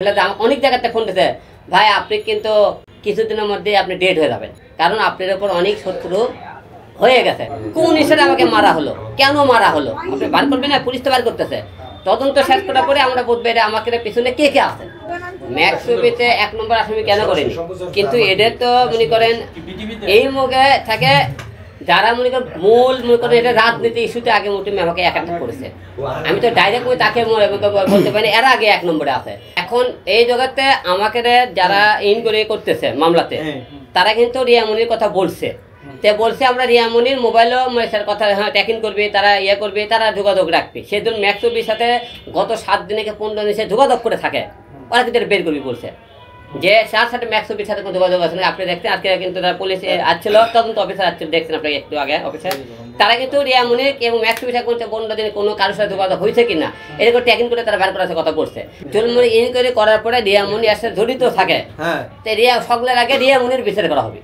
অনেক জায়গাতে ফোন দিতে ভাই আপনি কিন্তু কিছুদিনের মধ্যে আপনি ডেড হয়ে যাবেন, কারণ আপনার উপর অনেক শত্রু হয়ে গেছে। কোন হিসেবে আমাকে মারা হলো, কেন মারা হলো আপনি বার করবেন না, পুলিশ তো বার করতেছে। তদন্ত শেষ করার পরে আমরা বুঝবো এটা আমাকে পিছনে কে কে আছে। ম্যাক্স ছবিতে 1 নম্বর আসামি কেন করেনি, কিন্তু এদের তো মনে করেন এই মুখে থাকে যারা মনে করেন মনে করেন এটা রাজনীতি ইস্যুতে আগে মোটে আমাকে একাত্তর করেছে। আমি তো ডাইরেক্ট তাকে বলতে পারি এরা আগে 1 নম্বরে আছে। এখন এই জগতে আমাকে যারা ইনকোয়ারি করতেছে মামলাতে তারা কিন্তু রিয়ামনির কথা বলছে, তে বলছে আমরা রিয়ামনির মোবাইলও কথা ট্যাকিং করবে, তারা করবে, তারা যোগাযোগ রাখবে। সেজন্য ম্যাক্স ছবির সাথে গত 7 দিনে 15 দিনে সে যোগাযোগ করে থাকে, ওরা কিন্তু বের করবি বলছে যে তার সাথে ম্যাক্স ছবির সাথে কোনো যোগাযোগ আছে না। আপনি দেখছেন আজকে কিন্তু তারা পুলিশ আসছিল, তদন্ত অফিসার আসছিল, দেখছেন আপনাকে একটু আগে অফিসার, তারা কিন্তু রিয়ামনি এবং ম্যাক্স ছবির সাথে 15 দিনে কোনো কারোর সাথে যোগাযোগ হয়েছে কিনা এরকম ট্যাকিং করে তারা বার করার কথা বলছে। জলমনি ইনকোয়ারি করার পরে রিয়ামনি আসলে জড়িত থাকে, সকলের আগে রিয়ামনির বিচার করা হবে,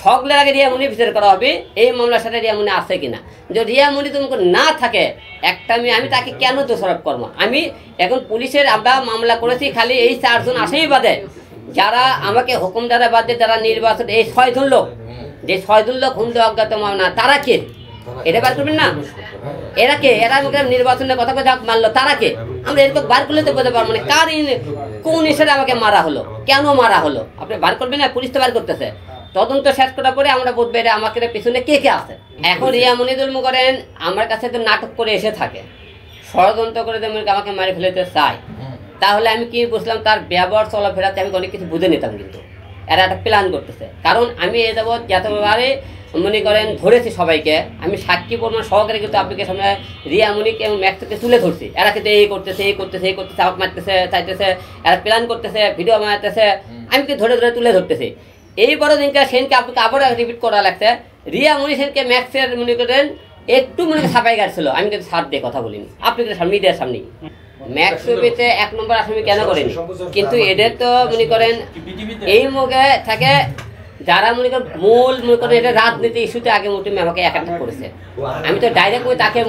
সকলের আগে রিয়ামনির বিচার করা হবে এই মামলার সাথে রিয়ামনি আছে কিনা। যদি রিয়ামনি তোমাকে না থাকে একটা আমি তাকে কেন দোষারোপ করবো। আমি এখন পুলিশের আমরা মামলা করেছি খালি এই 4 জন আসামি বাদে, যারা আমাকে হুকুম দ্বারা বাদে যারা নির্বাচন এই 6 জন লোক, যে 6 জন লোক হুমদে অজ্ঞাত মামলা, তারা কে এটা বার করবেন না। এরা কে, এরা আমাকে নির্বাচনের কথা কথা মারলো, তারা কে আমরা এরকম বার করলে তো বলতে পারবো না কার কোন হিসেবে আমাকে মারা হলো, কেন মারা হলো আপনি বার করবেন না, পুলিশ তো বার করতেছে। তদন্ত শেষ করার পরে আমরা বুঝবো এটা আমাকে পিছনে কে কে আছে। এখন রিয়ামনি জুলম করেন আমার কাছে তো নাটক করে এসে থাকে, ষড়যন্ত্র করে আমাকে মারি ফেলতে চাই, তাহলে আমি কি বুঝলাম তার ব্যবহার চলাফেরাতে আমি অনেক কিছু বুঝে নিতাম। কিন্তু এরা একটা প্ল্যান করতেছে, কারণ আমি এ যাবৎ যতবারে মনে করেন ধরেছি সবাইকে, আমি সাক্ষী প্রমাণ সহকারে কিন্তু আপনাকে সামনে রিয়ামনিকে এবং ম্যাক্সকে তুলে ধরছি। এরা কিন্তু এই করতেছে এই করতেছে এই করতেছে, চাপ মারতেছে চাইতেছে, এরা প্ল্যান করতেছে, ভিডিও বানাতেছে, আমি কি ধরে ধরে তুলে ধরতেছি। এই বড় দিনকে সেনকে আপনাকে আবার রিপিট করা লাগছে। রিয়ামনি সেনকে ম্যাক্সের মনে করেন একটু মনে সাফাই গাড়ছিল, আমি কিন্তু সার দিয়ে কথা বলিনি, আপনি কিন্তু মিডিয়ার সামনেই। ম্যাক্স ছবিতে 1 নম্বর আসামি কেন করেনি, কিন্তু এদের তো মনে করেন এই মুখে থাকে যারা মনে করেন মনে করেন এটা রাজনীতি ইস্যুতে আগে মোটে আমাকে একাত্তর করেছে। আমি তো ডাইরেক্ট তাকে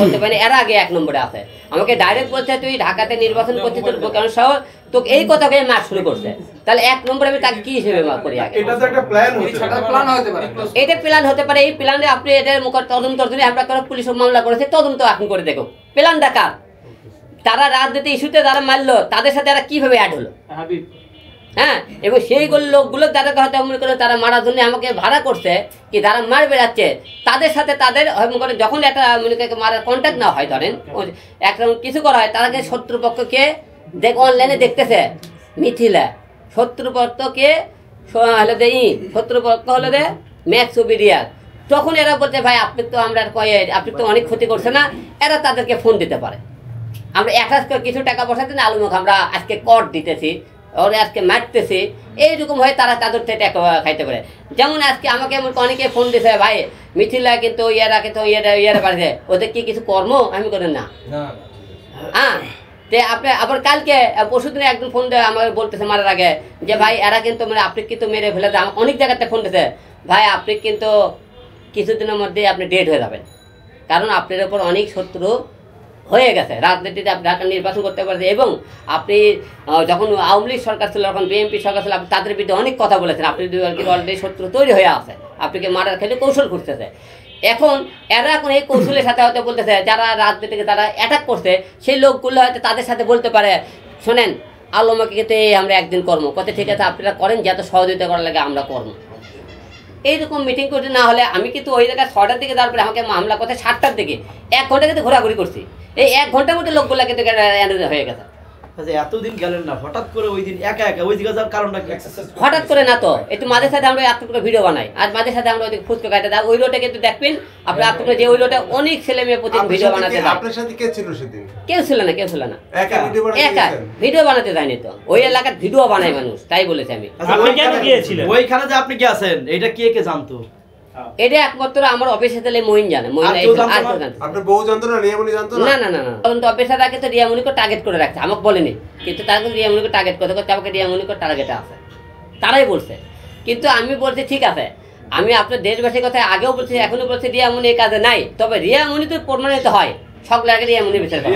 বলতে পারি এরা আগে 1 নম্বরে আছে। আমাকে ডাইরেক্ট বলছে তুই ঢাকাতে নির্বাচন করছিস তোর কারণ সহ তোকে এই কথা কে মার শুরু করছে, তাহলে 1 নম্বরে আমি তাকে কি হিসেবে করি আগে। এটা তো একটা প্ল্যান হতে পারে, এটা প্ল্যান হতে পারে। এই প্ল্যানে আপনি এটার মুখ তদন্তের জন্য আমরা পুলিশ মামলা করেছে, তদন্ত এখন করে দেখো প্ল্যান ডাকার তারা রাজনীতি ইস্যুতে যারা মারলো তাদের সাথে এরা কিভাবে অ্যাড হলো। হ্যাঁ, এবং সেই লোকগুলো যারা হয়তো মনে করে তারা মারার জন্য আমাকে ভাড়া করছে কি যারা মার বেড়াচ্ছে তাদের সাথে তাদের যখন একটা মনে করে মারার কন্ট্যাক্ট না হয়, ধরেন একটা কিছু করা হয়, তারাকে শত্রুপক্ষকে অনলাইনে দেখতেছে মিথিলা, শত্রুপক্ষকে হলে দেই শত্রুপক্ষ হলে দে ম্যাক্স ছবি রিয়ার, তখন এরা বলছে ভাই আপনি তো আমরা আপনি তো অনেক ক্ষতি করছে না, এরা তাদেরকে ফোন দিতে পারে। আমরা কিছু টাকা পয়সা দিন আলুমুখ আমরা আজকে কর দিতেছি, ওরা আজকে মারতেছি, এইরকম হয়ে তারা তাদের থেকে টাকা খাইতে পারে। যেমন আজকে আমাকে অনেকে ফোন দিছে ভাই মিথিলা কিন্তু ইয়েরা কিন্তু ইয়েরা বাড়িছে, ওদের কি কিছু কর্ম আমি করেন না। হ্যাঁ, তে আপনি আবার কালকে পরশুদিনে একজন ফোন দিয়ে আমাকে বলতেছে মারার আগে যে ভাই এরা কিন্তু মানে আপনি কিন্তু মেরে ফেলে আমাকে অনেক জায়গাতে ফোন দিছে, ভাই আপনি কিন্তু কিছুদিনের মধ্যে আপনি ডেড হয়ে যাবেন, কারণ আপনার উপর অনেক শত্রু হয়ে গেছে। রাজনীতিতে আপনি ঢাকা নির্বাচন করতে পারছে, এবং আপনি যখন আওয়ামী লীগ সরকার ছিল তখন বিএনপি সরকার ছিল, আপনি তাদের বিরুদ্ধে অনেক কথা বলেছেন, আপনি অলরেডি শত্রু তৈরি হয়ে আছে, আপনাকে মারার খেলে কৌশল করতেছে। এখন এরা এখন এই কৌশলের সাথে হয়তো বলতেছে যারা রাজনীতিকে তারা অ্যাটাক করছে সেই লোকগুলো হয়তো তাদের সাথে বলতে পারে শোনেন আলমাকে কিন্তু এই আমরা একদিন কর্ম করতে, ঠিক আছে আপনারা করেন, যত সহযোগিতা করার লাগে আমরা কর্ম। এইরকম মিটিং করতে না হলে আমি কিন্তু ওই জায়গায় 6টার দিকে তারপরে আমাকে মামলা করতে 7টার দিকে 1 ঘন্টা কিন্তু ঘোরাঘুরি করছি, এই 1 ঘন্টার মধ্যে লোকগুলা কিন্তু হয়ে গেছে। এতদিন গেলেন না, হঠাৎ করে ওই দিন একা একা ওই দিকে যাওয়ার কারণটা কি? হঠাৎ করে না তো, একটু মাঝে সাথে আমরা আপনার ভিডিও বানাই, আর মাঝে সাথে আমরা ওই ফুচকা খাইতে যাই, ওই রোডে কিন্তু দেখবেন আপনার যে ওই রোডে অনেক ছেলে মেয়ে প্রতি ভিডিও বানাতে যায়। আপনার সাথে কে ছিল সেদিন? কেউ ছিল না, কেউ ছিল না, একা ভিডিও বানাতে যায়নি তো, ওই এলাকার ভিডিও বানায় মানুষ, তাই বলেছি আমি। ওইখানে যে আপনি গেছেন এটা কে কে জানতো? এটা একমাত্র আমার অফিসে তাহলে মহিন জানে, আপনার বউ জানতো না, রিয়ামনি জানতো না? না না না, তখন তো অফিসার আগে তো রিয়ামনিকে টার্গেট করে রাখছে, আমাকে বলেনি, কিন্তু তারা কিন্তু রিয়ামনিকে টার্গেট করতে করতে আমাকে রিয়ামনিকে টার্গেটে আছে, তারাই বলছে। কিন্তু আমি বলছি ঠিক আছে, আমি আপনার দেশবাসীর কথা আগেও বলছি এখনো বলছি রিয়ামনি এই কাজে নাই, তবে রিয়ামনি তো প্রমাণিত হয় সকলে আগে রিয়ামনি বিচার করে।